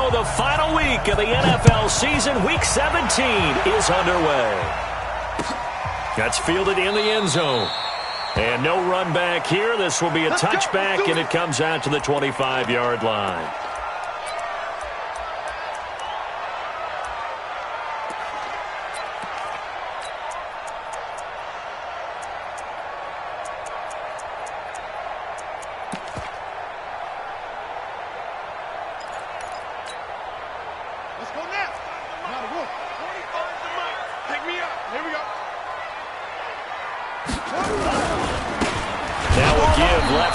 so the final week of the NFL season, Week 17, is underway. That's fielded in the end zone. And no run back here. This will be a touchback, and it comes out to the 25-yard line.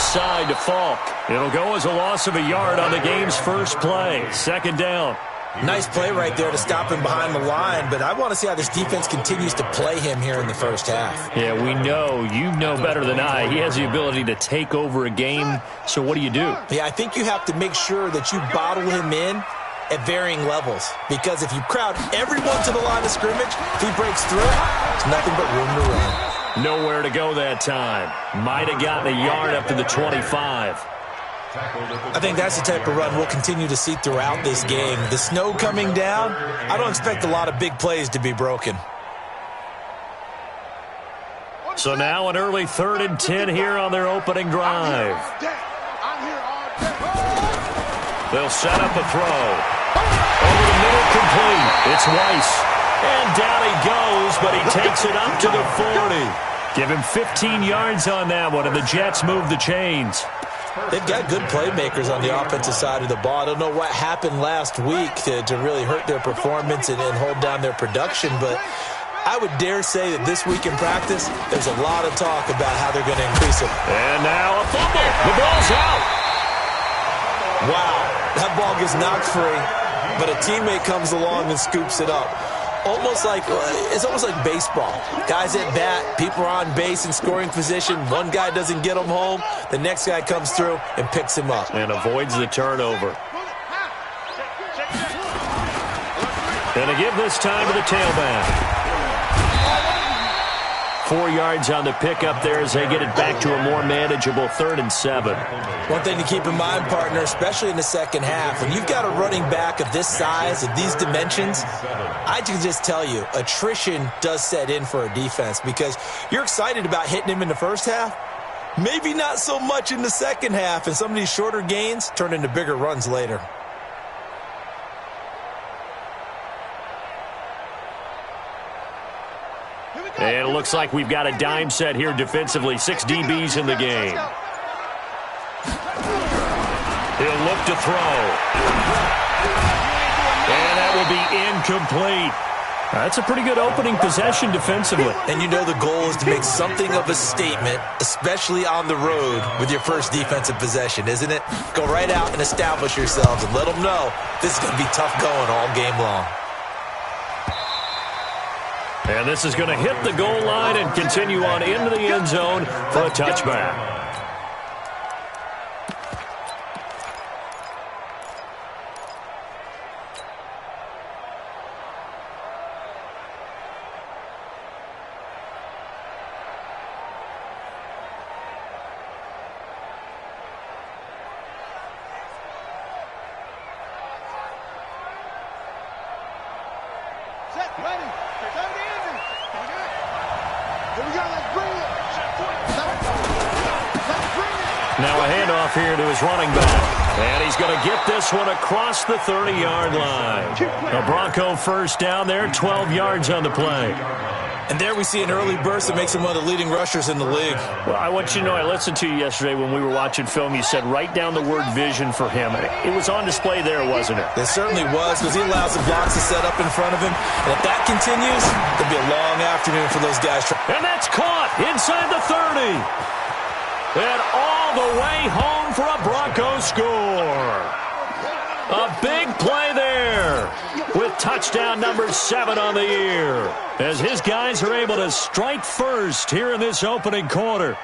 Side to Falk. It'll go as a loss of a yard on the game's first play. Second down. Nice play right there to stop him behind the line, but I want to see how this defense continues to play him here in the first half. Yeah, we know. You know better than I. He has the ability to take over a game, so what do you do? Yeah, I think you have to make sure that you bottle him in at varying levels, because if you crowd everyone to the line of scrimmage, if he breaks through, there's nothing but room to run. Nowhere to go that time. Might have gotten a yard up to the 25. I think that's the type of run we'll continue to see throughout this game. The snow coming down, I don't expect a lot of big plays to be broken. So now an early 3rd and 10 here on their opening drive. They'll set up a throw. Over the middle, complete. It's Weiss. And down he goes, but he takes it up to the 40. Give him 15 yards on that one, and the Jets move the chains. They've got good playmakers on the offensive side of the ball. I don't know what happened last week to really hurt their performance and hold down their production, but I would dare say that this week in practice, there's a lot of talk about how they're going to increase it. And now a fumble. The ball's out. Wow, that ball gets knocked free, but a teammate comes along and scoops it up. It's almost like baseball. Guys at bat, people are on base in scoring position. One guy doesn't get him home. The next guy comes through and picks him up. And avoids the turnover. And to give this time to the tailback. 4 yards on the pickup there as they get it back to a more manageable 3rd and 7. One thing to keep in mind, partner, especially in the second half, when you've got a running back of this size, of these dimensions, I can just tell you, attrition does set in for a defense because you're excited about hitting him in the first half. Maybe not so much in the second half, and some of these shorter gains turn into bigger runs later. And it looks like we've got a dime set here defensively. 6 DBs in the game. He'll look to throw. And that will be incomplete. That's a pretty good opening possession defensively. And you know the goal is to make something of a statement, especially on the road with your first defensive possession, isn't it? Go right out and establish yourselves and let them know this is going to be tough going all game long. And this is going to hit the goal line and continue on into the end zone for a touchback. Now a handoff here to his running back. And he's going to get this one across the 30-yard line. A Bronco first down there, 12 yards on the play. And there we see an early burst that makes him one of the leading rushers in the league. Well, I want you to know, I listened to you yesterday when we were watching film. You said write down the word vision for him. It was on display there, wasn't it? It certainly was, because he allows the blocks to set up in front of him. And if that continues, it'll be a long afternoon for those guys. And that's caught inside the 30. And all the way home for a Bronco score. A big play there with touchdown number 7 on the year as his guys are able to strike first here in this opening quarter.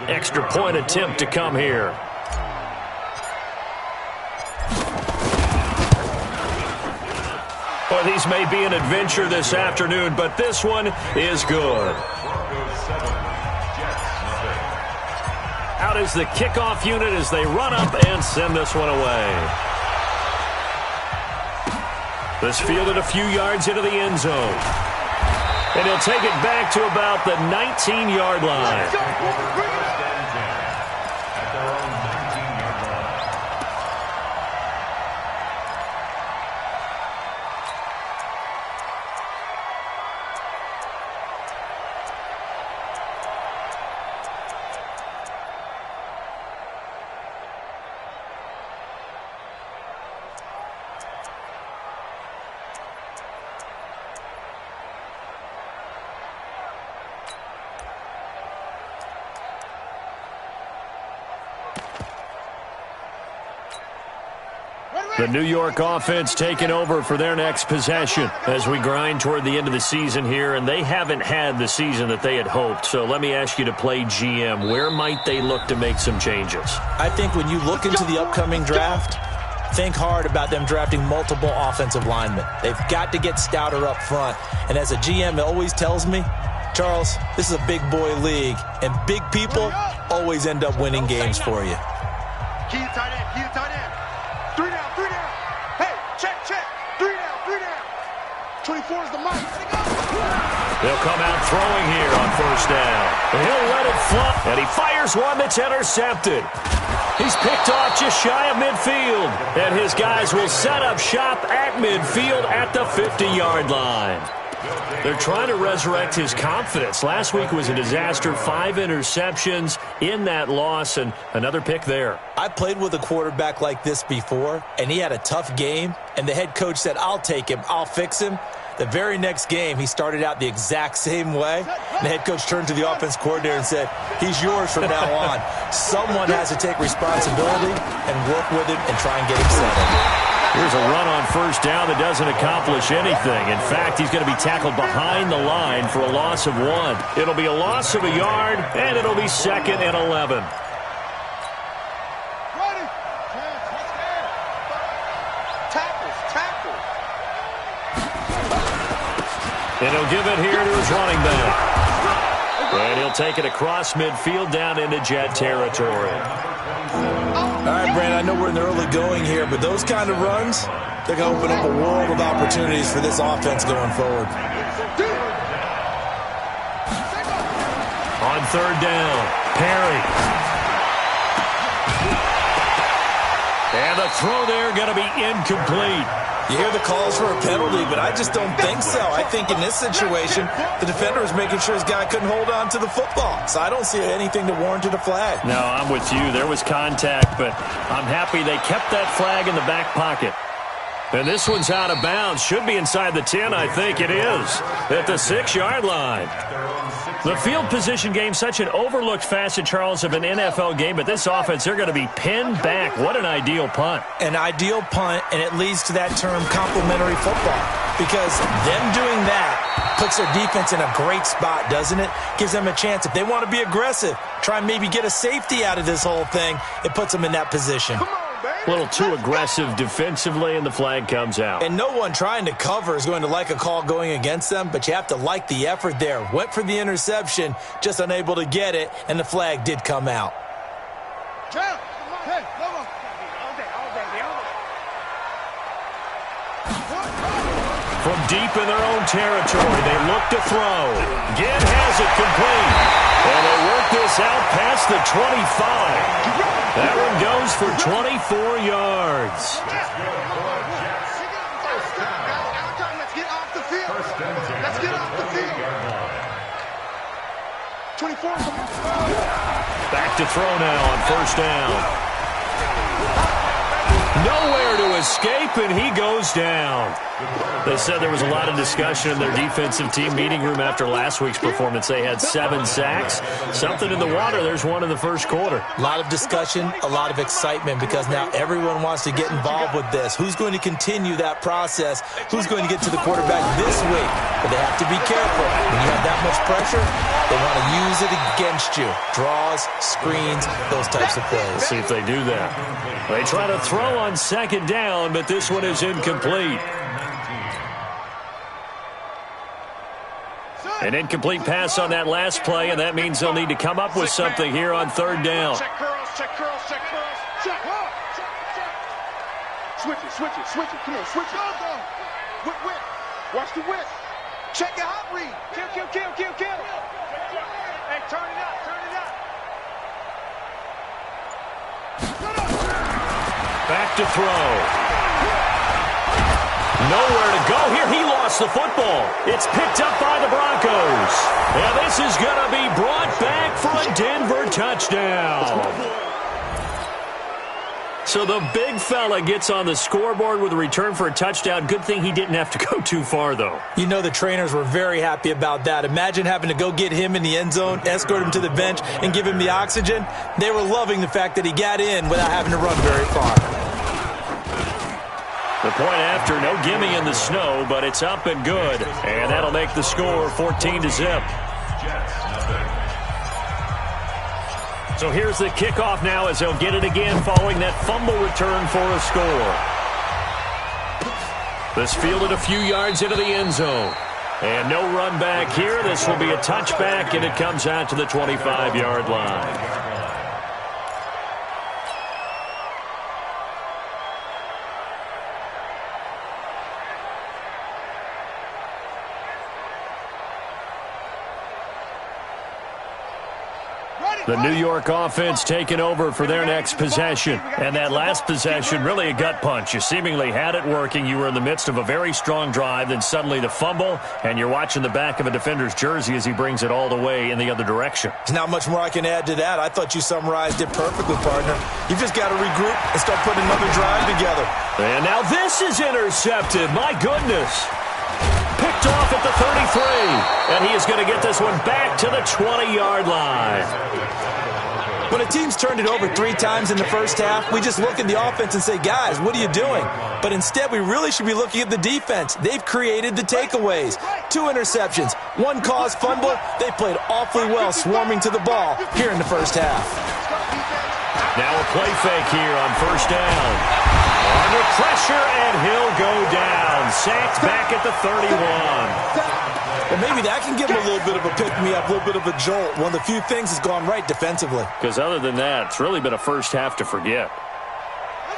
Extra point attempt to come here. Well, these may be an adventure this afternoon, but this one is good. Out is the kickoff unit as they run up and send this one away. This fielded a few yards into the end zone. And he'll take it back to about the 19-yard line. The New York offense taking over for their next possession as we grind toward the end of the season here, and they haven't had the season that they had hoped. So let me ask you to play GM. Where might they look to make some changes? I think when you look into the upcoming draft, think hard about them drafting multiple offensive linemen. They've got to get stouter up front. And as a GM, it always tells me, Charles, this is a big boy league, and big people always end up winning games for you. Key to tight end, key to tight end. 3 down, 3 down. Hey, check. 3 down, 3 down. 24 is the mic. They'll come out throwing here on first down. And he'll let it fly, and he fires one that's intercepted. He's picked off just shy of midfield, and his guys will set up shop at midfield at the 50-yard line. They're trying to resurrect his confidence. Last week was a disaster, 5 interceptions in that loss, and another pick there. I played with a quarterback like this before, and he had a tough game, and the head coach said, I'll take him, I'll fix him. The very next game, he started out the exact same way. And the head coach turned to the offense coordinator and said, he's yours from now on. Someone has to take responsibility and work with him and try and get him settled. Here's a run on first down that doesn't accomplish anything. In fact, he's going to be tackled behind the line for a loss of 1. It'll be a loss of a yard, and it'll be 2nd and 11. And he'll give it here to his running back. And he'll take it across midfield down into Jet territory. All right, Brandon, I know we're in the early going here, but those kind of runs, they're going to open up a world of opportunities for this offense going forward. On third down, Perry. And the throw there going to be incomplete. You hear the calls for a penalty, but I just don't think so. I think in this situation, the defender was making sure his guy couldn't hold on to the football. So I don't see anything to warrant a flag. No, I'm with you. There was contact, but I'm happy they kept that flag in the back pocket. And this one's out of bounds. Should be inside the 10, I think it is, at the 6-yard line. The field position game, such an overlooked facet, Charles, of an NFL game, but this offense, they're going to be pinned back. What an ideal punt. An ideal punt, and it leads to that term complementary football, because them doing that puts their defense in a great spot, doesn't it? Gives them a chance. If they want to be aggressive, try and maybe get a safety out of this whole thing, it puts them in that position. A little too aggressive defensively, and the flag comes out. And no one trying to cover is going to like a call going against them, but you have to like the effort there. Went for the interception, just unable to get it, and the flag did come out. From deep in their own territory, they look to throw. Ginn has it complete. And they work this out past the 25. That one goes for 24 yards. Let's get off the field. Let's get off the field. 24. Back to throw now on first down. Nowhere to escape, and he goes down. They said there was a lot of discussion in their defensive team meeting room after last week's performance. They had 7 sacks. Something in the water. There's one in the first quarter. A lot of discussion, a lot of excitement, because now everyone wants to get involved with this. Who's going to continue that process? Who's going to get to the quarterback this week? But they have to be careful. When you have that much pressure, they want to use it against you. Draws, screens, those types of plays. Let's see if they do that. They try to throw on second down, but this one is incomplete. An incomplete pass on that last play, and that means they'll need to come up with something here on third down. Check curls, check curls, check curls, check. Switch it. Come on, switch it. Whip. Watch the whip. Check your hot read. Kill. Hey, turn it up. Back to throw. Nowhere to go here. He lost the football. It's picked up by the Broncos. And this is going to be brought back for a Denver touchdown. So the big fella gets on the scoreboard with a return for a touchdown. Good thing he didn't have to go too far, though. You know the trainers were very happy about that. Imagine having to go get him in the end zone, escort him to the bench, and give him the oxygen. They were loving the fact that he got in without having to run very far. The point after, no gimme in the snow, but it's up and good. And that'll make the score 14-0. So here's the kickoff now as they'll get it again following that fumble return for a score. This fielded a few yards into the end zone. And no run back here. This will be a touchback, and it comes out to the 25-yard line. The New York offense taking over for their next possession. And that last possession, really a gut punch. You seemingly had it working. You were in the midst of a very strong drive. Then suddenly the fumble, and you're watching the back of a defender's jersey as he brings it all the way in the other direction. There's not much more I can add to that. I thought you summarized it perfectly, partner. You've just got to regroup and start putting another drive together. And now this is intercepted. My goodness. Picked off at the 33. And he is going to get this one back to the 20-yard line. When a team's turned it over 3 times in the first half, we just look at the offense and say, guys, what are you doing? But instead, we really should be looking at the defense. They've created the takeaways. 2 interceptions, 1 caused fumble. They played awfully well swarming to the ball here in the first half. Now a play fake here on first down. Under pressure, and he'll go down. Sacked back at the 31. Well, maybe that can give him a little bit of a pick-me-up, a little bit of a jolt. One of the few things that's gone right defensively. Because other than that, it's really been a first half to forget.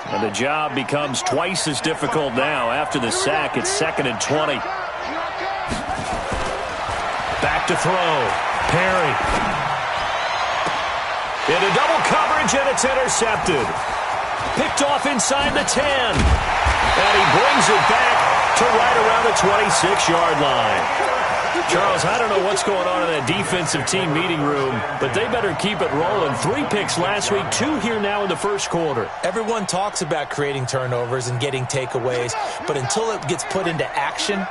And the job becomes twice as difficult now. After the sack, it's 2nd and 20. Back to throw. Perry. Into double coverage, and it's intercepted. Picked off inside the 10. And he brings it back to right around the 26-yard line. Charles, I don't know what's going on in that defensive team meeting room, but they better keep it rolling. 3 picks last week, 2 here now in the first quarter. Everyone talks about creating turnovers and getting takeaways, but until it gets put into action,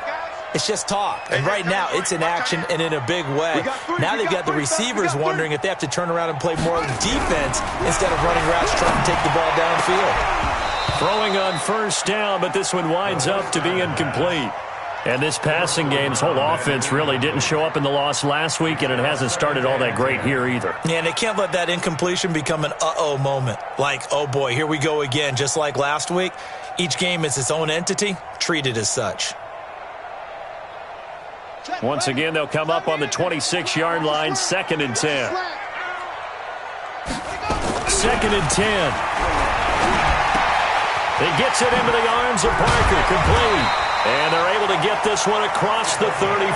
it's just talk. And right now, it's in action and in a big way. Now they've got the receivers wondering if they have to turn around and play more defense instead of running routes trying to take the ball downfield. Throwing on first down, but this one winds up to be incomplete. And this passing game's whole offense really didn't show up in the loss last week, and it hasn't started all that great here either. Yeah, and they can't let that incompletion become an uh-oh moment. Like, oh boy, here we go again, just like last week. Each game is its own entity, treated as such. Once again, they'll come up on the 26-yard line, 2nd and 10. 2nd and 10. He gets it into the arms of Parker, complete. And they're able to get this one across the 35.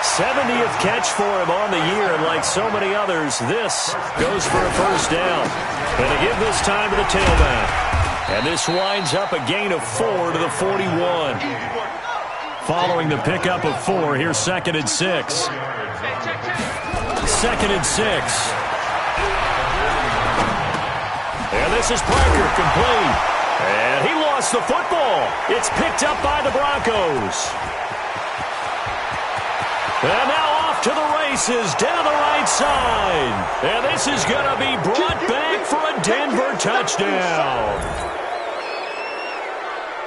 70th catch for him on the year, and like so many others, this goes for a first down. And to give this time to the tailback. And this winds up a gain of 4 to the 41. Following the pickup of 4, here's 2nd and 6. 2nd and 6. And this is Parker, complete. And he lost the football. It's picked up by the Broncos. And now off to the races down the right side. And this is going to be brought back for a Denver touchdown.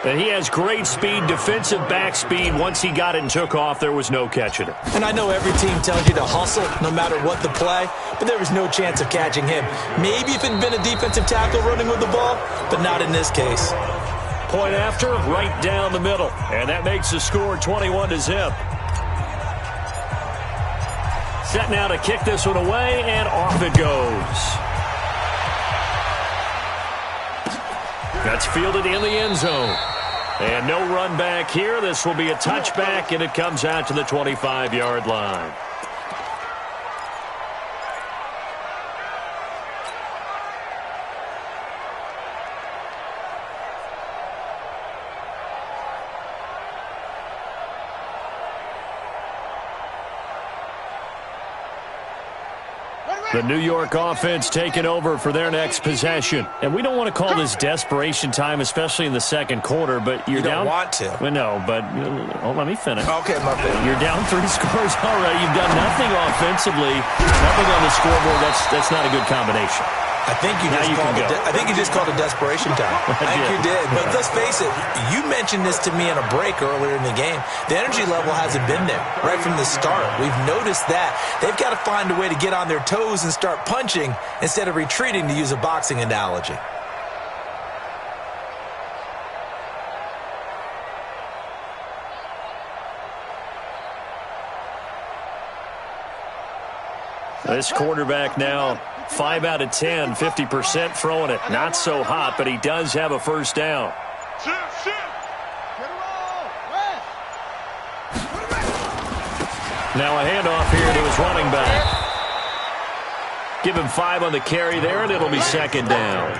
And he has great speed, defensive back speed. Once he got it and took off, there was no catching it. And I know every team tells you to hustle no matter what the play, but there was no chance of catching him. Maybe if it had been a defensive tackle running with the ball, but not in this case. Point after, right down the middle. And that makes the score 21-0. Set now to kick this one away, and off it goes. That's fielded in the end zone. And no run back here. This will be a touchback, and it comes out to the 25-yard line. The New York offense taking over for their next possession. And we don't want to call this desperation time, especially in the second quarter, but you're down. You don't want to. Well, no, but let me finish. Okay, my bad. You're down 3 scores already. You've done nothing offensively, nothing on the scoreboard. That's not a good combination. I think you just called it desperation time. I think you did. But let's face it, you mentioned this to me in a break earlier in the game. The energy level hasn't been there right from the start. We've noticed that. They've got to find a way to get on their toes and start punching instead of retreating, to use a boxing analogy. This quarterback now 5 out of 10, 50% throwing it. Not so hot, but he does have a first down. Now a handoff here to his running back. Give him 5 on the carry there, and it'll be second down.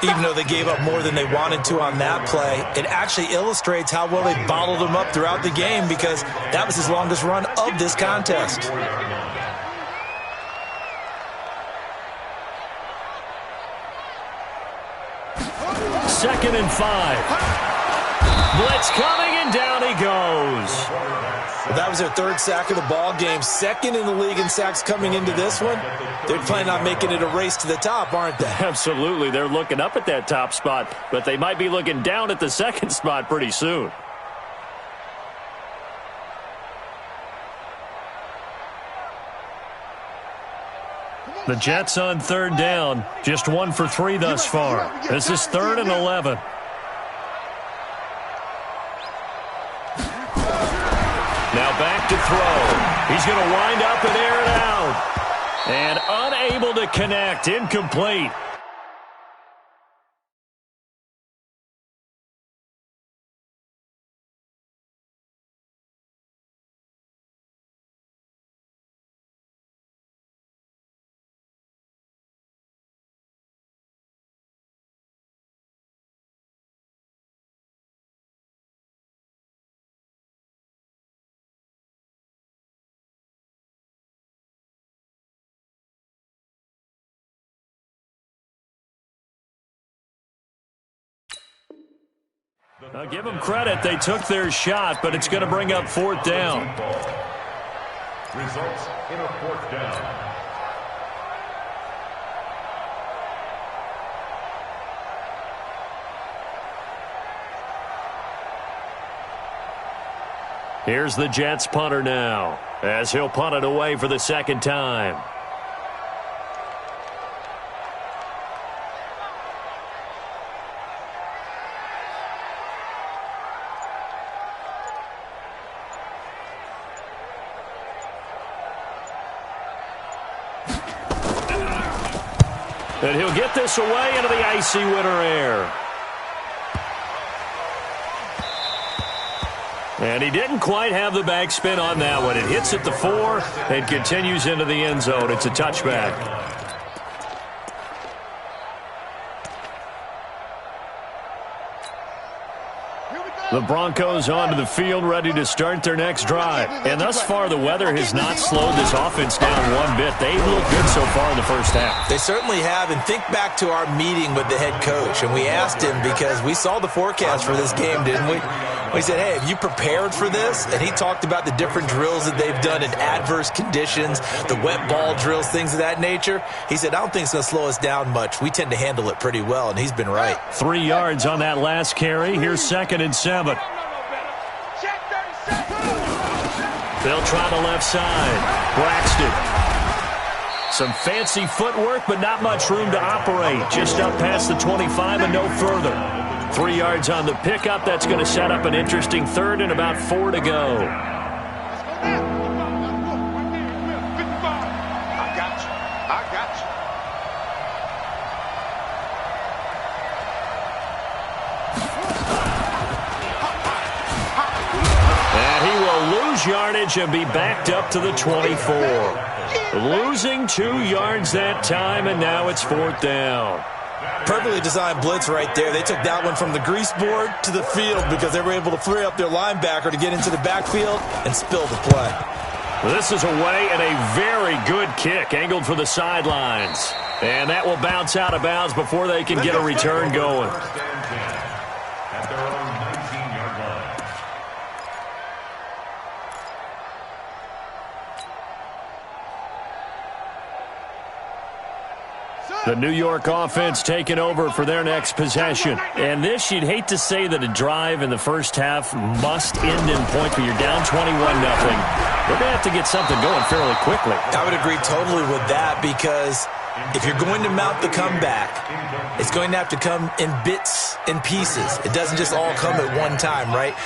Even though they gave up more than they wanted to on that play, it actually illustrates how well they bottled him up throughout the game, because that was his longest run of this contest. Second and 5. Blitz coming, and down he goes. Well, that was their 3rd sack of the ball game. 2nd in the league in sacks coming into this one. They're planning on making it a race to the top, aren't they? Absolutely. They're looking up at that top spot, but they might be looking down at the second spot pretty soon. The Jets on 3rd down. Just 1 for 3 thus far. This is 3rd and 11. Now back to throw. He's going to wind up and air it out. And unable to connect. Incomplete. I'll give them credit. They took their shot, but it's going to bring up 4th down. Results in a 4th down. Here's the Jets punter now, as he'll punt it away for the 2nd time. And he'll get this away into the icy winter air. And he didn't quite have the backspin on that one. It hits at the 4 and continues into the end zone. It's a touchback. The Broncos onto the field, ready to start their next drive. And thus far, the weather has not slowed this offense down one bit. They look good so far in the first half. They certainly have. And think back to our meeting with the head coach. And we asked him, because we saw the forecast for this game, didn't we? We said, hey, have you prepared for this? And he talked about the different drills that they've done in adverse conditions, the wet ball drills, things of that nature. He said, I don't think it's going to slow us down much. We tend to handle it pretty well, and he's been right. 3 yards on that last carry. Here's 2nd and 7. They'll try the left side. Braxton. Some fancy footwork, but not much room to operate. Just up past the 25 and no further. 3 yards on the pickup. That's going to set up an interesting 3rd and about 4 to go. I got you. lose yardage and be backed up to the 24. Losing 2 yards that time, and now it's 4th down. Perfectly designed blitz right there. They took that one from the grease board to the field because they were able to free up their linebacker to get into the backfield and spill the play. This is away and a very good kick angled for the sidelines. And that will bounce out of bounds before they can get a return going. The New York offense taking over for their next possession. And this, you'd hate to say that a drive in the first half must end in points, but you're down 21-0. They're going to have to get something going fairly quickly. I would agree totally with that because if you're going to mount the comeback, it's going to have to come in bits and pieces. It doesn't just all come at one time, right?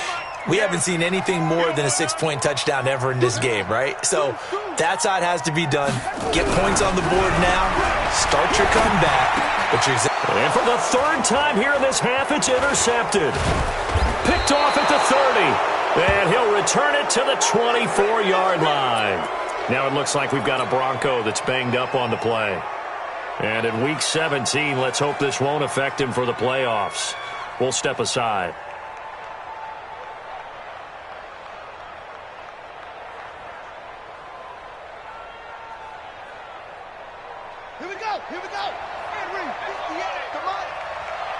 We haven't seen anything more than a 6-point touchdown ever in this game, right? So that's how it has to be done. Get points on the board now. Start your comeback. And for the 3rd time here in this half, it's intercepted. Picked off at the 30. And he'll return it to the 24-yard line. Now it looks like we've got a Bronco that's banged up on the play. And in Week 17, let's hope this won't affect him for the playoffs. We'll step aside. Here we go. Henry, come on.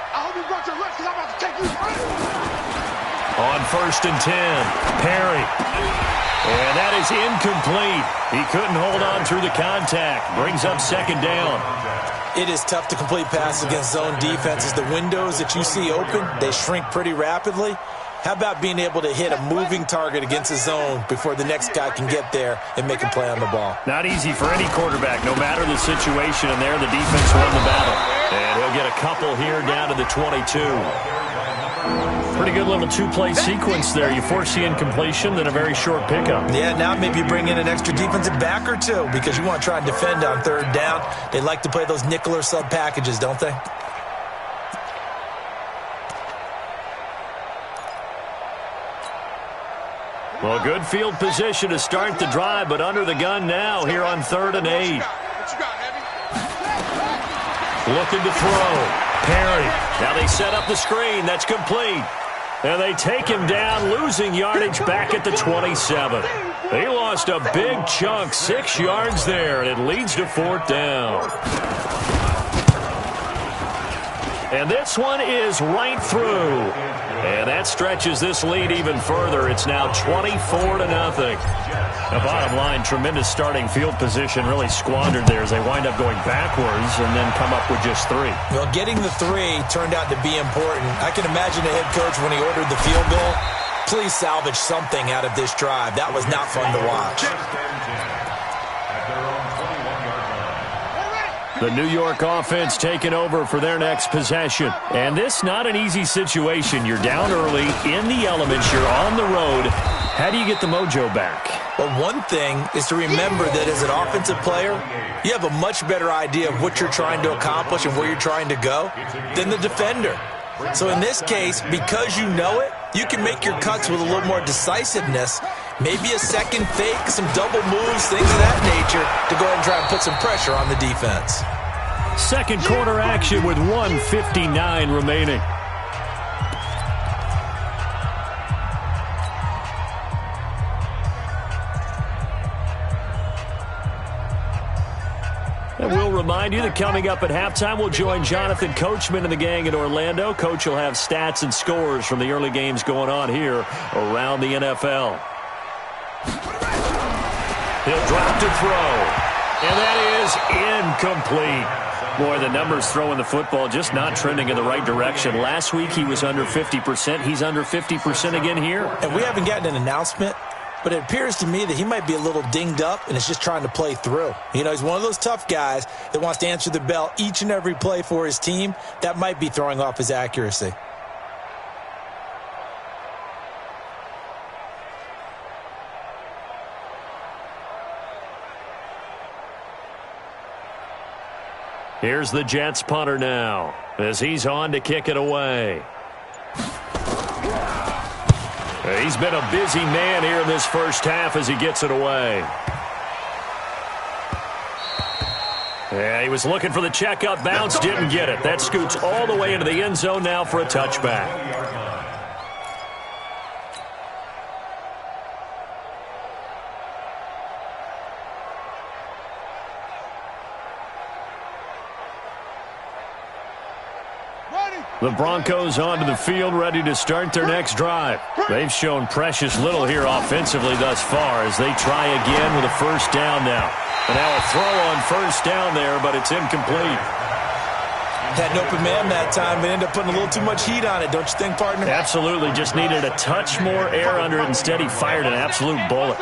I hope you brought your lunch because I'm about to take you first. On 1st and 10, Perry. And that is incomplete. He couldn't hold on through the contact. Brings up 2nd down. It is tough to complete passes against zone defenses. The windows that you see open, they shrink pretty rapidly. How about being able to hit a moving target against a zone before the next guy can get there and make a play on the ball? Not easy for any quarterback, no matter the situation. And there, the defense won the battle. And he'll get a couple here down to the 22. Pretty good little 2-play sequence there. You force the incompletion, then a very short pickup. Yeah, now maybe bring in an extra defensive back or two because you want to try and defend on 3rd down. They like to play those nickel or sub packages, don't they? Well, good field position to start the drive, but under the gun now here on 3rd and 8. Looking to throw. Perry. Now they set up the screen. That's complete. And they take him down, losing yardage back at the 27. He lost a big chunk, 6 yards there, and it leads to 4th down. And this one is right through. And that stretches this lead even further. It's now 24-0. The bottom line, tremendous starting field position, really squandered there as they wind up going backwards and then come up with just 3. Well, getting the 3 turned out to be important. I can imagine the head coach when he ordered the field goal. Please salvage something out of this drive. That was not fun to watch. The New York offense taking over for their next possession. And this not an easy situation. You're down early, in the elements, you're on the road. How do you get the mojo back? Well, one thing is to remember that as an offensive player, you have a much better idea of what you're trying to accomplish and where you're trying to go than the defender. So in this case, because you know it, you can make your cuts with a little more decisiveness, maybe a second fake, some double moves, things of that nature, to go ahead and try and put some pressure on the defense. Second quarter action with 1:59 remaining. And we'll remind you that coming up at halftime, we'll join Jonathan Coachman and the gang in Orlando. Coach will have stats and scores from the early games going on here around the NFL. He'll drop to throw. And that is incomplete. Boy, the numbers throwing the football just not trending in the right direction. Last week he was under 50%. He's under 50% again here. And we haven't gotten an announcement, but it appears to me that he might be a little dinged up and is just trying to play through. You know, he's one of those tough guys that wants to answer the bell each and every play for his team. That might be throwing off his accuracy. Here's the Jets punter now as he's on to kick it away. He's been a busy man here in this first half as he gets it away. Yeah, he was looking for the checkup bounce, didn't get it. That scoots all the way into the end zone now for a touchback. The Broncos onto the field, ready to start their next drive. They've shown precious little here offensively thus far as they try again with a first down now. And now a throw on first down there, but it's incomplete. Had an open man that time, but ended up putting a little too much heat on it, don't you think, partner? Absolutely. Just needed a touch more air under it. Instead, he fired an absolute bullet.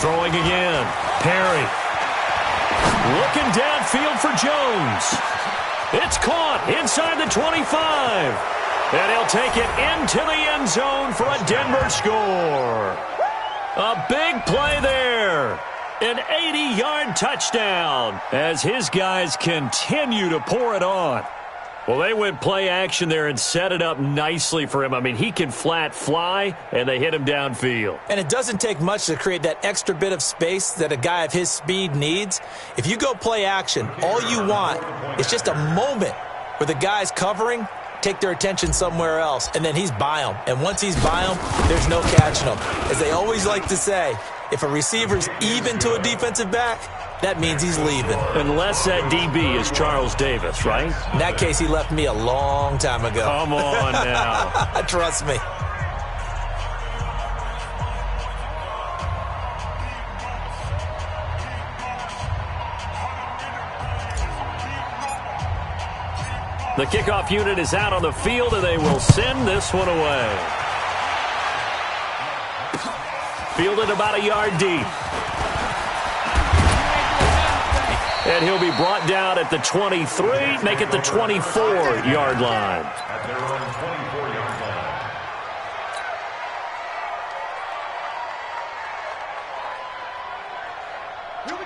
Throwing again. Perry. Looking downfield for Jones. It's caught inside the 25. And he'll take it into the end zone for a Denver score. A big play there. An 80-yard touchdown as his guys continue to pour it on. Well, they went play action there and set it up nicely for him. I mean, he can flat fly, and they hit him downfield. And it doesn't take much to create that extra bit of space that a guy of his speed needs. If you go play action, all you want is just a moment where the guy's covering, take their attention somewhere else, and then he's by him. And once he's by him, there's no catching him. As they always like to say, if a receiver's even to a defensive back, that means he's leaving. Unless that DB is Charles Davis, right? In that case, he left me a long time ago. Come on now. Trust me. The kickoff unit is out on the field, and they will send this one away. Fielded about a yard deep. And he'll be brought down at the 23, make it the 24-yard line.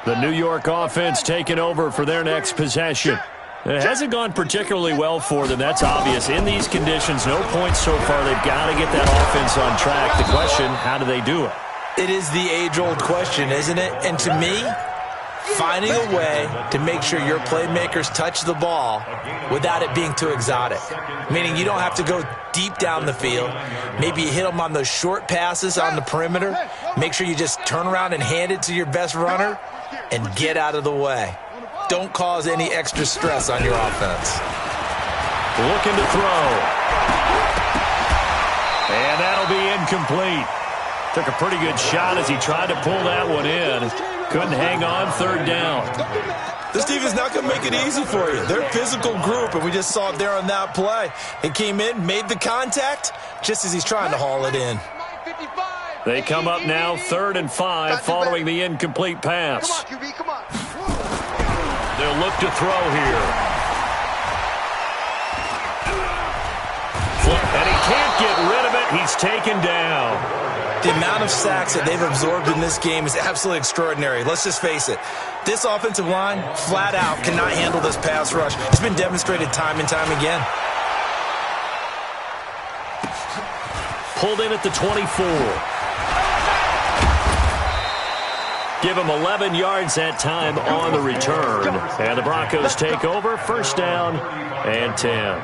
The New York offense taking over for their next possession. It hasn't gone particularly well for them. That's obvious. In these conditions, no points so far. They've got to get that offense on track. The question, how do they do it? It is the age-old question, isn't it? And to me, finding a way to make sure your playmakers touch the ball without it being too exotic. Meaning you don't have to go deep down the field. Maybe you hit them on those short passes on the perimeter. Make sure you just turn around and hand it to your best runner and get out of the way. Don't cause any extra stress on your offense. Looking to throw. And that'll be incomplete. Took a pretty good shot as he tried to pull that one in. Couldn't hang on, third down. This defense is not going to make it easy for you. They're a physical group, and we just saw it there on that play. He came in, made the contact, just as he's trying to haul it in. They come up now, 3rd and 5, following the incomplete pass. Come on, QB, come on. They'll look to throw here. And he can't get rid of it. He's taken down. The amount of sacks that they've absorbed in this game is absolutely extraordinary. Let's just face it. This offensive line, flat out, cannot handle this pass rush. It's been demonstrated time and time again. Pulled in at the 24. Give him 11 yards that time on the return. And the Broncos take over, first down and 10.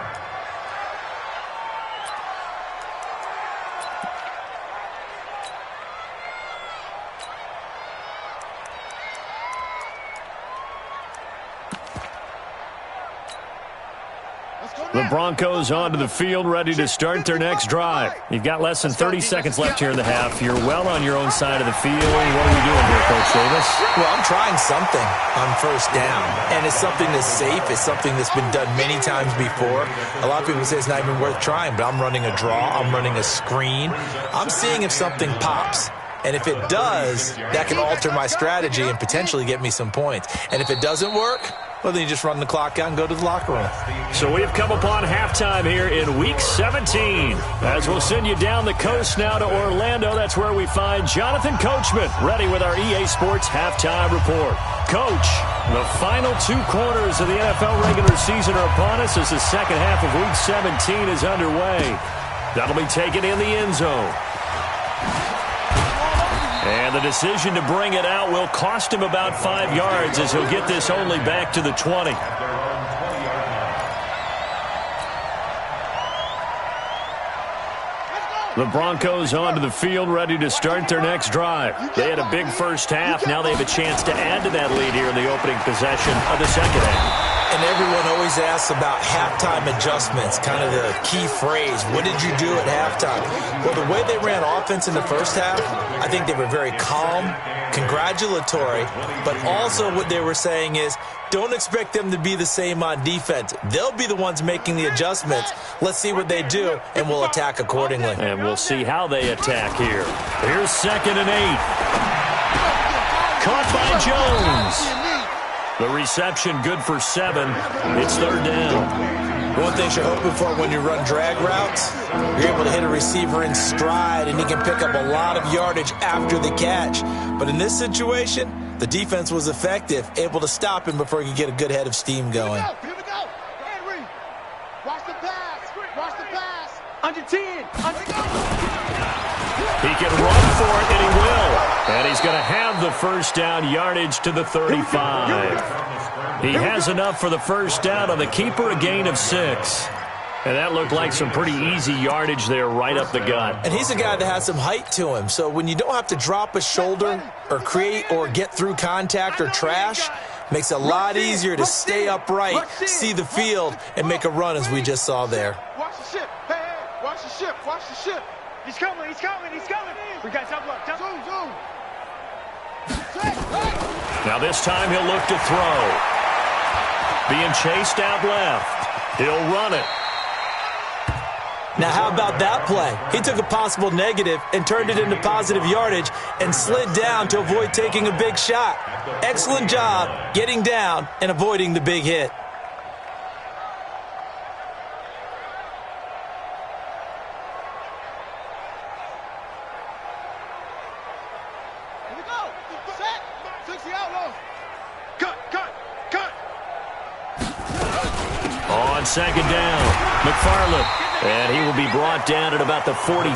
The Broncos onto the field, ready to start their next drive. You've got less than 30 seconds left here in the half. You're well on your own side of the field. What are we doing here, Coach Davis? Well, I'm trying something on first down, and it's something that's safe. It's something that's been done many times before. A lot of people say it's not even worth trying, but I'm running a draw. I'm running a screen. I'm seeing if something pops. And if it does, that can alter my strategy and potentially get me some points. And if it doesn't work, well, then you just run the clock out and go to the locker room. So we've come upon halftime here in Week 17. As we'll send you down the coast now to Orlando. That's where we find Jonathan Coachman, ready with our EA Sports Halftime Report. Coach, the final 2 quarters of the NFL regular season are upon us as the second half of Week 17 is underway. That'll be taken in the end zone. And the decision to bring it out will cost him about 5 yards as he'll get this only back to the 20. The Broncos onto the field, ready to start their next drive. They had a big first half. Now they have a chance to add to that lead here in the opening possession of the second half. And everyone always asks about halftime adjustments, kind of the key phrase. What did you do at halftime? Well, the way they ran offense in the first half, I think they were very calm, congratulatory, but also what they were saying is, don't expect them to be the same on defense. They'll be the ones making the adjustments. Let's see what they do, and we'll attack accordingly. And we'll see how they attack here. Here's 2nd and 8. Caught by Jones. The reception good for 7. It's 3rd down. One thing you're hoping for when you run drag routes, you're able to hit a receiver in stride, and he can pick up a lot of yardage after the catch. But in this situation, the defense was effective, able to stop him before he could get a good head of steam going. Here we go. Henry. Watch the pass. Watch the pass. Under 10. Under 10. He can run for it, and he will. And he's going to have the first down yardage to the 35. He has enough for the first down on the keeper, a gain of 6. And that looked like some pretty easy yardage there right up the gut. And he's a guy that has some height to him. So when you don't have to drop a shoulder or create or get through contact or trash, makes it a lot easier to stay upright, see the field, and make a run as we just saw there. Watch the ship. Hey, hey. Watch the ship. Watch the ship. He's coming. He's coming. He's coming. We got double up. Zoom, zoom. Now this time he'll look to throw. Being chased out left. He'll run it. Now, how about that play? He took a possible negative and turned it into positive yardage and slid down to avoid taking a big shot. Excellent job getting down and avoiding the big hit. Here we go. Set. 60 outlaws. Cut. On 2nd down, McFarland. And he will be brought down at about the 43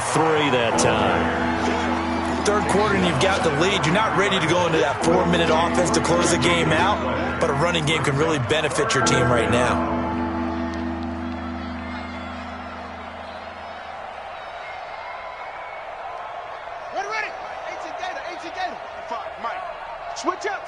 that time. Third quarter and you've got the lead. You're not ready to go into that 4-minute offense to close the game out, but a running game can really benefit your team right now. Ready. 18 Gator. 5, Mike. Switch up.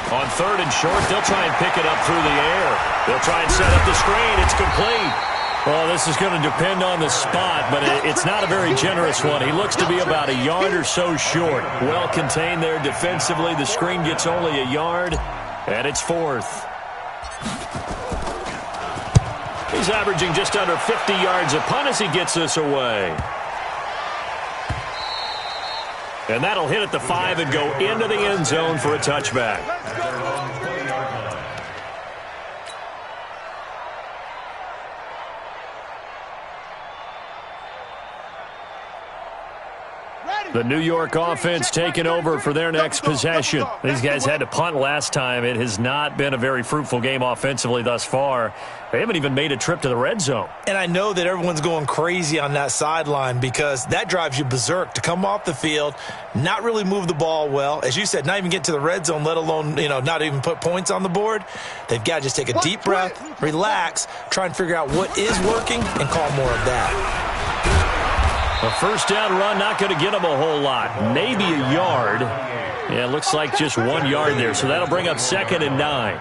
On 3rd and short, they'll try and pick it up through the air. They'll try and set up the screen. It's complete. Well, this is going to depend on the spot, but it's not a very generous one. He looks to be about a yard or so short. Well contained there defensively. The screen gets only a yard, and it's 4th. He's averaging just under 50 yards a punt as he gets this away. And that'll hit at the 5 and go into the end zone for a touchback. The New York offense taking over for their next possession. These guys had to punt last time. It has not been a very fruitful game offensively thus far. They haven't even made a trip to the red zone. And I know that everyone's going crazy on that sideline because that drives you berserk to come off the field, not really move the ball well. As you said, not even get to the red zone, let alone, not even put points on the board. They've got to just take a deep breath, relax, try and figure out what is working, and call more of that. A first down run, not going to get him a whole lot. Maybe a yard. Yeah, it looks like just 1 yard there, so that'll bring up 2nd and 9.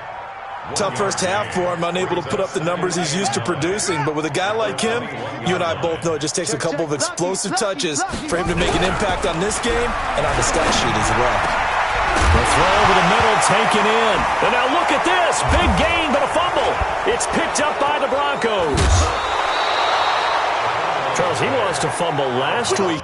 Tough first half for him, unable to put up the numbers he's used to producing. But with a guy like him, you and I both know it just takes a couple of explosive touches for him to make an impact on this game and on the stat sheet as well. The throw over the middle taken in. And now look at this. Big gain, but a fumble. It's picked up by the Broncos. Charles, he lost a fumble last week.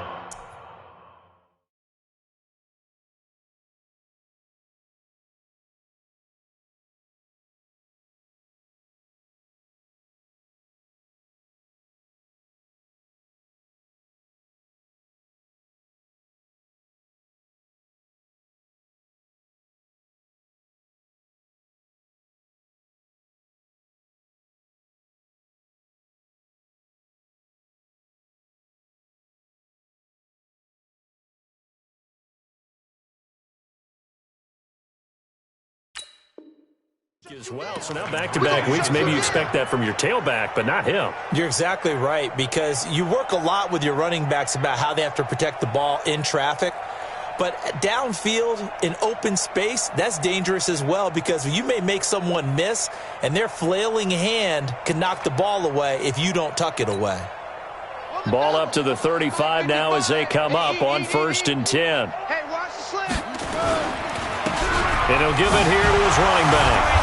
As well, so now back-to-back weeks, maybe you expect that from your tailback, but not him. You're exactly right, because you work a lot with your running backs about how they have to protect the ball in traffic. But downfield, in open space, that's dangerous as well, because you may make someone miss, and their flailing hand can knock the ball away if you don't tuck it away. Ball up to the 35 now as they come up on 1st and 10. Hey, watch the slant. And he'll give it here to his running back.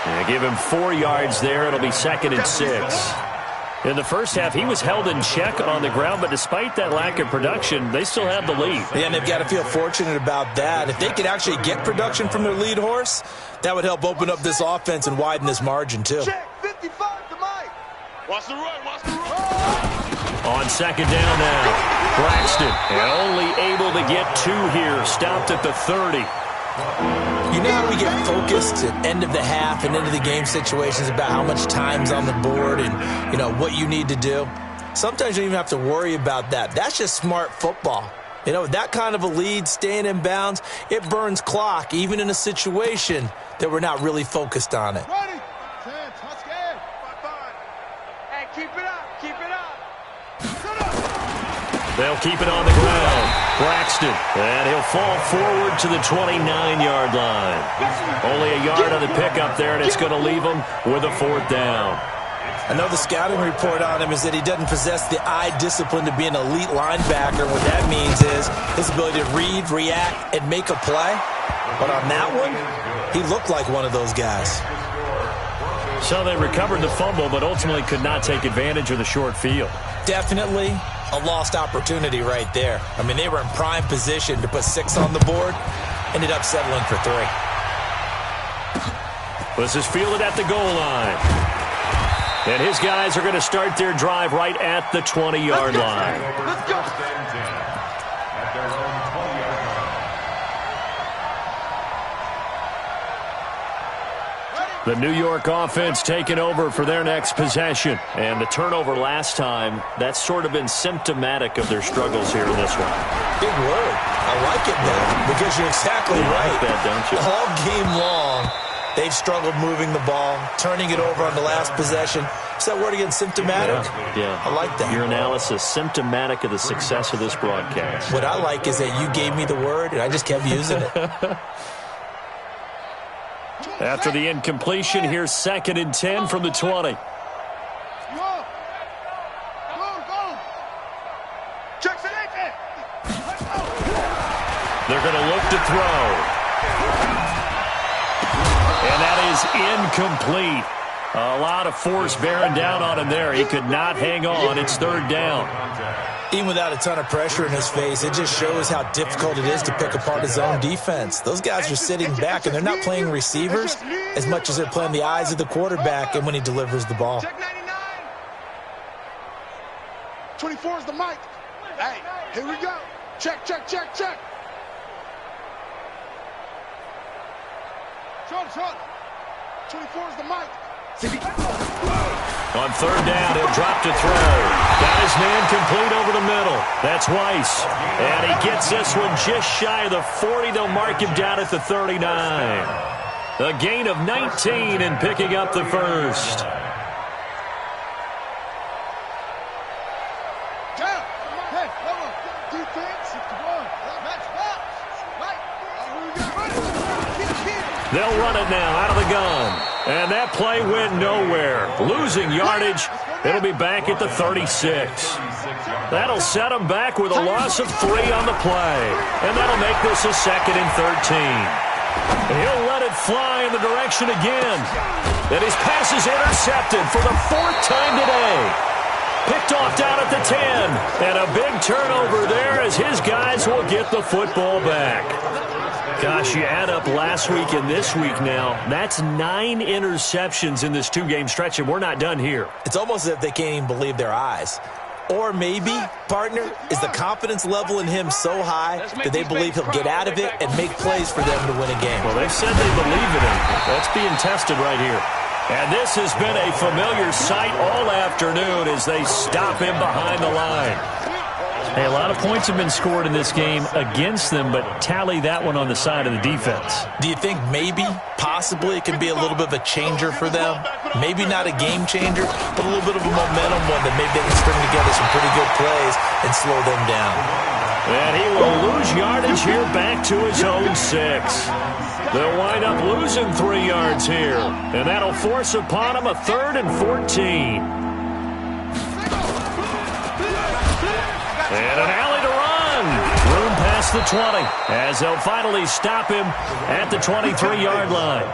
And give him 4 yards there. It'll be 2nd and 6. In the first half, he was held in check on the ground, but despite that lack of production, they still have the lead. Yeah, and they've got to feel fortunate about that. If they could actually get production from their lead horse, that would help open up this offense and widen this margin, too. Check, 55 to Mike. Watch the run, watch the run. On 2nd down now, Braxton, and only able to get 2 here, stopped at the 30. You know how we get focused at end of the half and end of the game situations about how much time's on the board and, you know, what you need to do? Sometimes you don't even have to worry about that. That's just smart football. You know, that kind of a lead, staying in bounds, it burns clock, even in a situation that we're not really focused on it. Ready? 10, touch game. 5. Hey, keep it up, keep it up. Shut up. They'll keep it on the ground. Braxton, and he'll fall forward to the 29-yard line. Only a yard on the pickup there, and it's going to leave him with a 4th down. I know the scouting report on him is that he doesn't possess the eye discipline to be an elite linebacker. What that means is his ability to read, react, and make a play. But on that one, he looked like one of those guys. So they recovered the fumble, but ultimately could not take advantage of the short field. Definitely a lost opportunity right there. I mean, they were in prime position to put 6 on the board. Ended up settling for 3. This is fielded at the goal line. And his guys are going to start their drive right at the 20-yard line. Let's go. The New York offense taking over for their next possession. And the turnover last time, that's sort of been symptomatic of their struggles here in this one. Big word. I like it now, because you're exactly right. Like that, don't you? All game long, they've struggled moving the ball, turning it over on the last possession. Is that word again, symptomatic? Yeah. I like that. Your analysis, symptomatic of the success of this broadcast. What I like is that you gave me the word, and I just kept using it. After the incompletion, here's 2nd and 10 from the 20. Go. Jackson, They're going to look to throw. And that is incomplete. A lot of force bearing down on him there. He could not hang on. It's 3rd down. Even without a ton of pressure in his face, it just shows how difficult it is to pick apart his own defense. Those guys are sitting back, and they're not playing receivers as much as they're playing the eyes of the quarterback and when he delivers the ball. Check 99. 24 is the mic. Hey, here we go. Check, check, check, check. Short. 24 is the mic. On 3rd down, he'll drop to throw. Got his man complete over the middle. That's Weiss. And he gets this one just shy of the 40. They'll mark him down at the 39. A gain of 19 and picking up the 1st. They'll run it now out of the gun. And that play went nowhere. Losing yardage. It'll be back at the 36. That'll set them back with a loss of 3 on the play. And that'll make this a 2nd and 13. He'll let it fly in the direction again. And his pass is intercepted for the 4th time today. Picked off down at the 10. And a big turnover there as his guys will get the football back. Gosh, you add up last week and this week now, that's 9 interceptions in this 2-game stretch, and we're not done here. It's almost as if they can't even believe their eyes. Or maybe, partner, is the confidence level in him so high that they believe he'll get out of it and make plays for them to win a game. Well, they've said they believe in him. That's being tested right here. And this has been a familiar sight all afternoon as they stop him behind the line. Hey, a lot of points have been scored in this game against them, but tally that one on the side of the defense. Do you think maybe, possibly, it could be a little bit of a changer for them? Maybe not a game changer, but a little bit of a momentum one that maybe they can string together some pretty good plays and slow them down. And he will lose yardage here back to his own 6. They'll wind up losing 3 yards here, and that'll force upon him a 3rd and 14. And an alley to run. Room past the 20 as they'll finally stop him at the 23-yard line.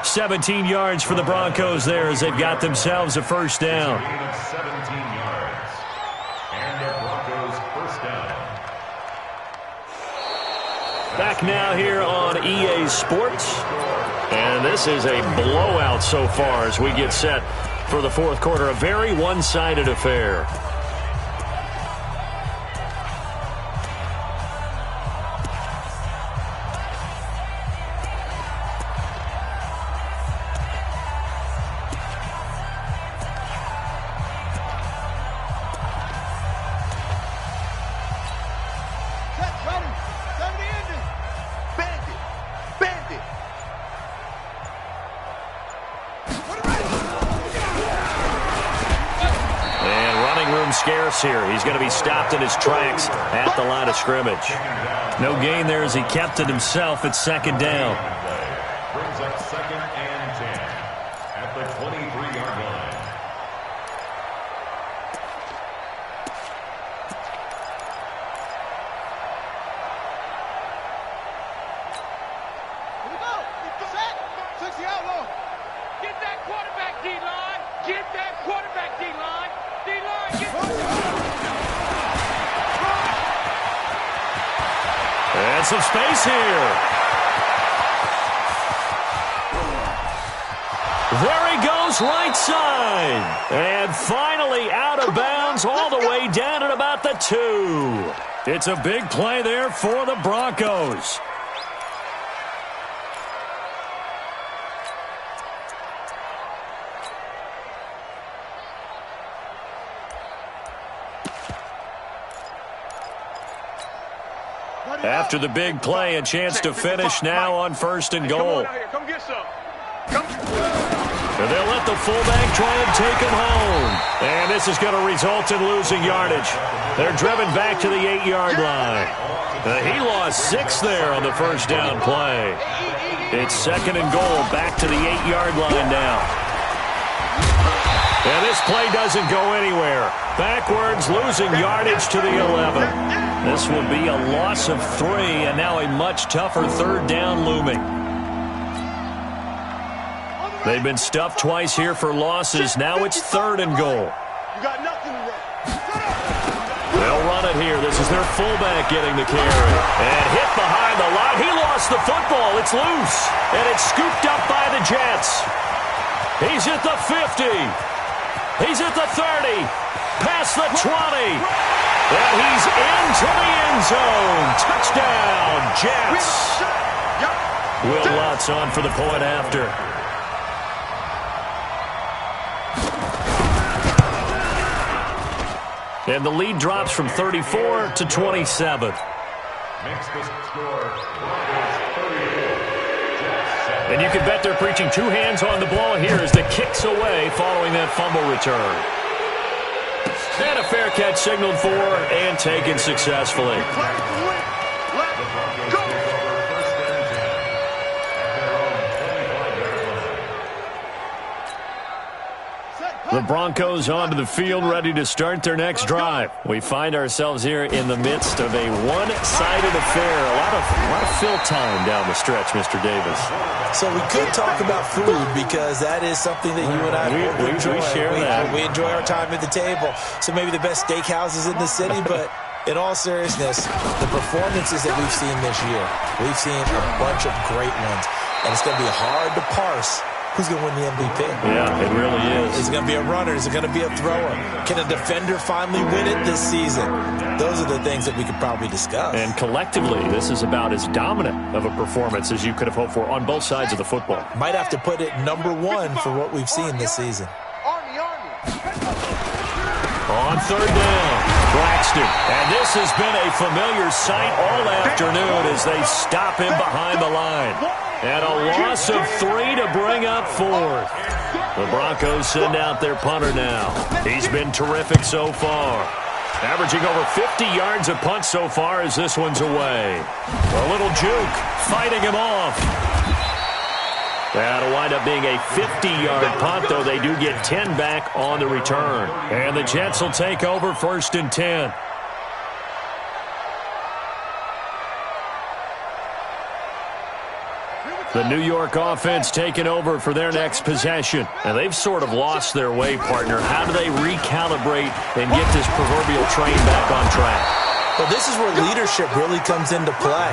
17 yards for the Broncos there as they've got themselves a first down. 17 yards. And the Broncos first down. Back now here on EA Sports. And this is a blowout so far as we get set for the fourth quarter. A very one-sided affair. Scarce here. He's going to be stopped in his tracks at the line of scrimmage. No gain there as he kept it himself at 2nd down. Brings up 2nd and 10 at the 23-yard line. Here we go. Set. 60 outlaw. Get that quarterback, D-line. Get that quarterback, D-line. D-line, get and some space here. There he goes, right side. And finally out of bounds all the way down at about the 2. It's a big play there for the Broncos. After the big play, a chance to finish now on 1st and goal. Come get some. And they'll let the fullback try and take him home. And this is going to result in losing yardage. They're driven back to the 8-yard line. He lost 6 there on the first down play. It's 2nd and goal, back to the 8-yard line now. And this play doesn't go anywhere. Backwards, losing yardage to the 11. This will be a loss of 3, and now a much tougher 3rd down looming. They've been stuffed twice here for losses. Now it's 3rd and goal. You got nothing to run. They'll run it here. This is their fullback getting the carry. And hit behind the line. He lost the football. It's loose. And it's scooped up by the Jets. He's at the 50. He's at the 30. Past the 20. And he's into the end zone. Touchdown, Jets. Will Lutz on for the point after. And the lead drops from 34 to 27. Makes the score Broncos 34. And you can bet they're preaching 2 hands on the ball here as the kicks away following that fumble return. And a fair catch signaled for and taken successfully. The Broncos onto the field, ready to start their next drive. We find ourselves here in the midst of a one-sided affair. A lot of fill time down the stretch, Mr. Davis. So we could talk about food because that is something that you and I enjoy. We share that. We enjoy our time at the table. So maybe the best steakhouses in the city, but in all seriousness, the performances that we've seen this year, we've seen a bunch of great ones, and it's going to be hard to parse who's going to win the MVP. Yeah, it really is. Is it going to be a runner? Is it going to be a thrower? Can a defender finally win it this season? Those are the things that we could probably discuss. And collectively, this is about as dominant of a performance as you could have hoped for on both sides of the football. Might have to put it #1 for what we've seen this season. Army. On 3rd down, Braxton. And this has been a familiar sight all afternoon as they stop him behind the line. And a loss of 3 to bring up 4th. The Broncos send out their punter now. He's been terrific so far. Averaging over 50 yards a punt so far as this one's away. A little juke, fighting him off. That'll wind up being a 50-yard punt, though they do get 10 back on the return. And the Jets will take over 1st and 10. The New York offense taking over for their next possession. And they've sort of lost their way, partner. How do they recalibrate and get this proverbial train back on track? Well, this is where leadership really comes into play.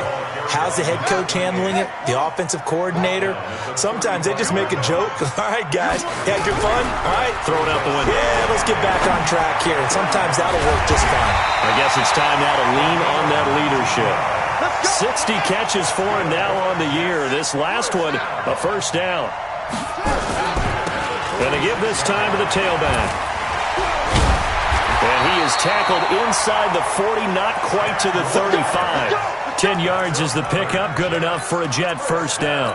How's the head coach handling it? The offensive coordinator? Sometimes they just make a joke. All right, guys, you had your fun? All right. Throw it out the window. Yeah, let's get back on track here. And sometimes that'll work just fine. I guess it's time now to lean on that leadership. 60 catches for him now on the year. This last one, a first down. Going to give this time to the tailback. And he is tackled inside the 40, not quite to the 35. 10 yards is the pickup, good enough for a Jet first down.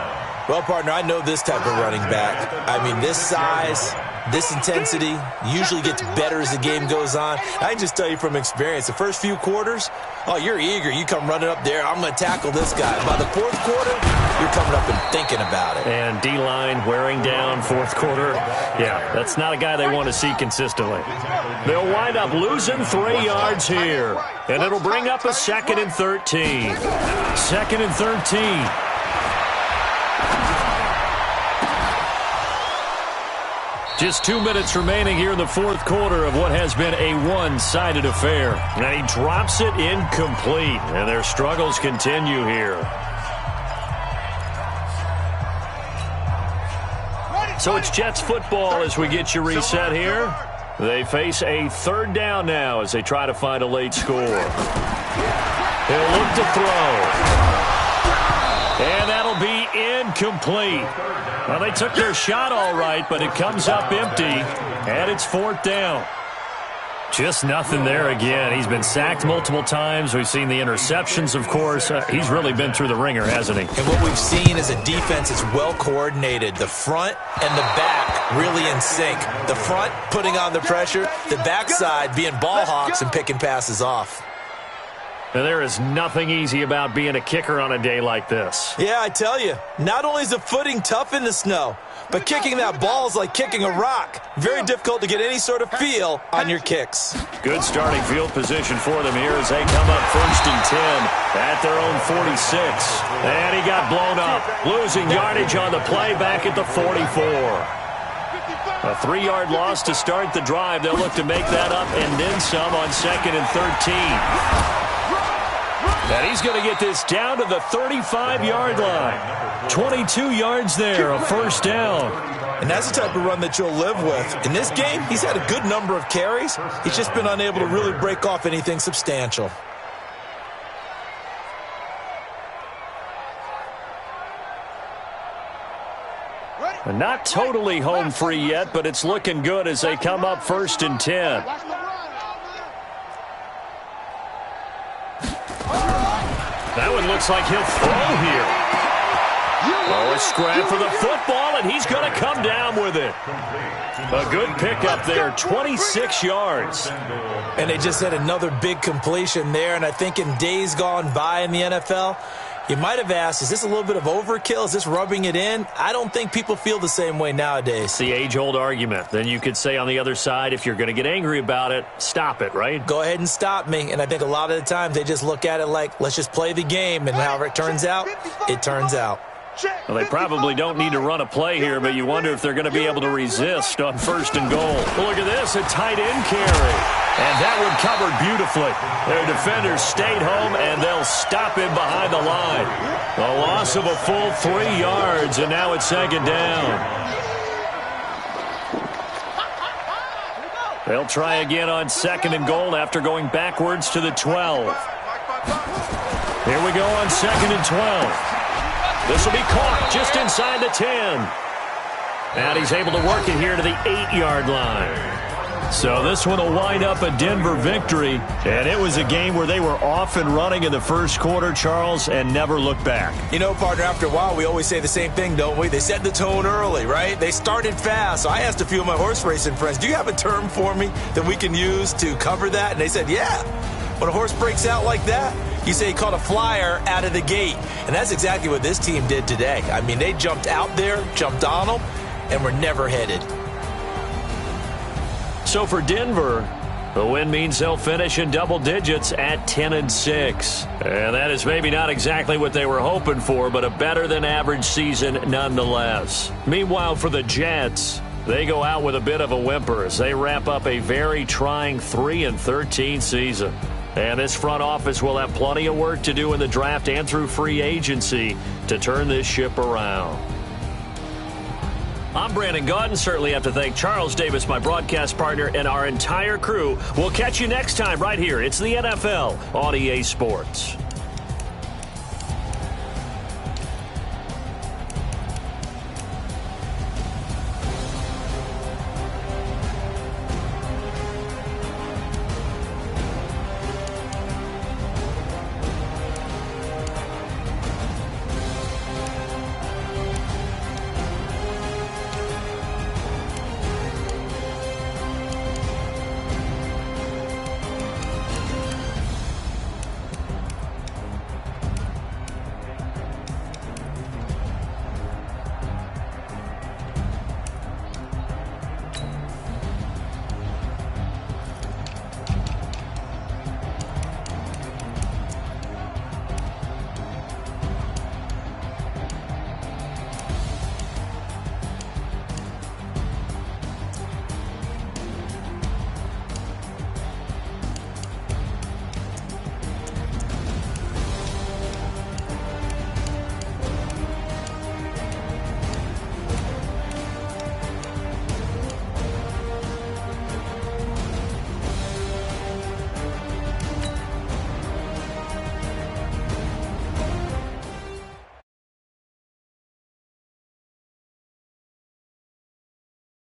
Well, partner, I know this type of running back. I mean, this size, this intensity usually gets better as the game goes on. I can just tell you from experience, the first few quarters, oh, you're eager. You come running up there, I'm going to tackle this guy. By the 4th quarter, you're coming up and thinking about it. And D-line wearing down 4th quarter. Yeah, that's not a guy they want to see consistently. They'll wind up losing 3 yards here. And it'll bring up a 2nd and 13. 2nd and 13. Just 2 minutes remaining here in the 4th quarter of what has been a one-sided affair. And he drops it incomplete, and their struggles continue here. So it's Jets football as we get you reset here. They face a 3rd down now as they try to find a late score. He'll look to throw. And that'll be incomplete. Well, they took their shot all right, but it comes up empty, and it's 4th down. Just nothing there again. He's been sacked multiple times. We've seen the interceptions, of course. He's really been through the ringer, hasn't he? And what we've seen is a defense that's well coordinated. The front and the back really in sync. The front putting on the pressure, the backside being ball hawks and picking passes off. And there is nothing easy about being a kicker on a day like this. Yeah, I tell you, not only is the footing tough in the snow, but kicking that ball is like kicking a rock. Very difficult to get any sort of feel on your kicks. Good starting field position for them here as they come up 1st and 10 at their own 46. And he got blown up, losing yardage on the play back at the 44. A 3-yard loss to start the drive. They'll look to make that up and then some on 2nd and 13. And he's going to get this down to the 35-yard line. 22 yards there, a first down. And that's the type of run that you'll live with. In this game, he's had a good number of carries. He's just been unable to really break off anything substantial. Not totally home free yet, but it's looking good as they come up 1st and 10. That one looks like he'll throw here. Oh, a scrap for the football, and he's going to come down with it. A good pickup there, 26 yards. And they just had another big completion there, and I think in days gone by in the NFL, you might have asked, is this a little bit of overkill? Is this rubbing it in? I don't think people feel the same way nowadays. It's the age-old argument. Then you could say on the other side, if you're going to get angry about it, stop it, right? Go ahead and stop me. And I think a lot of the times they just look at it like, let's just play the game. And however it turns out, it turns out. Well, they probably don't need to run a play here, but you wonder if they're going to be able to resist on 1st and goal. Well, look at this, a tight end carry. And that one covered beautifully. Their defenders stayed home, and they'll stop him behind the line. A loss of a full 3 yards, and now it's 2nd down. They'll try again on 2nd and goal after going backwards to the 12. Here we go on 2nd and 12. This will be caught just inside the 10. And he's able to work it here to the 8-yard line. So this one will wind up a Denver victory, and it was a game where they were off and running in the first quarter, Charles, and never looked back. You know, partner, after a while, we always say the same thing, don't we? They set the tone early, right? They started fast. So I asked a few of my horse racing friends, do you have a term for me that we can use to cover that? And they said, yeah. When a horse breaks out like that, you say he caught a flyer out of the gate. And that's exactly what this team did today. I mean, they jumped out there, jumped on them, and were never headed. So for Denver, the win means they'll finish in double digits at 10-6. And that is maybe not exactly what they were hoping for, but a better-than-average season nonetheless. Meanwhile, for the Jets, they go out with a bit of a whimper as they wrap up a very trying 3-13 season. And this front office will have plenty of work to do in the draft and through free agency to turn this ship around. I'm Brandon Gaudin. Certainly have to thank Charles Davis, my broadcast partner, and our entire crew. We'll catch you next time right here. It's the NFL on EA Sports.